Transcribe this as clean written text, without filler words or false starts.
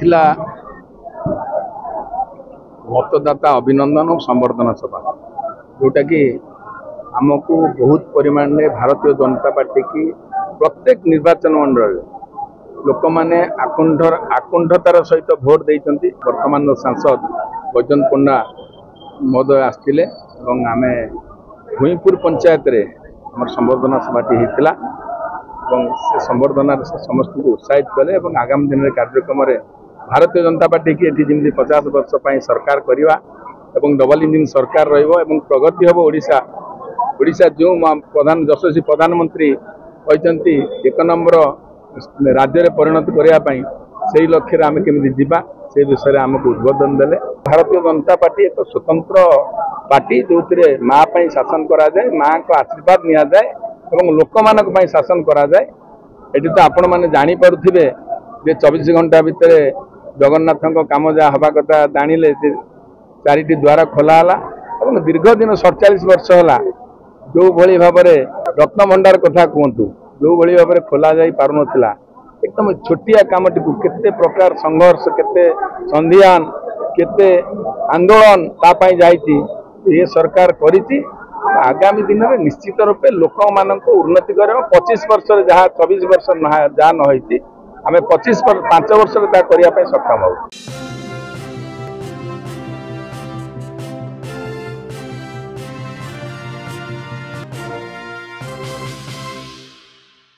थिला मतदाता अभिनंदन और संवर्धना सभा जोटा कि आमको बहुत परिमाण में भारतीय जनता पार्टी की प्रत्येक निर्वाचन मंडल लोक मैंने आकुंठतार सहित भोट देते। वर्तमान सांसद बैजयंत पंडा महोदय आसते आम भूईपुर पंचायत रे आम संवर्धना सभाटी होता से संवर्धना समस्त को उत्साहित कले आगामी दिन में कार्यक्रम में भारतीय जनता पार्टी की जमी 50 वर्ष पर सरकार करवा डबल इंजिन सरकार प्रगति हम ओडिशा जो प्रधान यशस्वी प्रधानमंत्री कहते एक नंबर राज्य में परिणत करने से लक्ष्य आम केमी जीवा से विषय आमको उद्बोधन देले। भारतीय जनता पार्टी एक स्वतंत्र पार्टी जो माँ शासन करा जाए, माँ को आशीर्वाद नि जाए और लोक मान शासन करा जाए। ये तो आपण मैंने जानीपे 24 घंटा भितर जगन्नाथ काम जहाँ हवा कथा जानिले 4टी द्वार खोलाला और दीर्घ दिन 47 वर्ष है जो भली भाव रत्न भंडार कथा कहतु जो भली भाव खोल जा पार नाला एकदम छोटिया कामटी को केते प्रकार संघर्ष केते संधियान केते आंदोलन तापाई जाइए ये सरकार करिछि। आगामी दिन में निश्चित रूपे लोक मान उन्नति कर 25 वर्ष जहाँ 24 वर्ष जहाँ न आम 5 वर्ष करने सक्षम हो।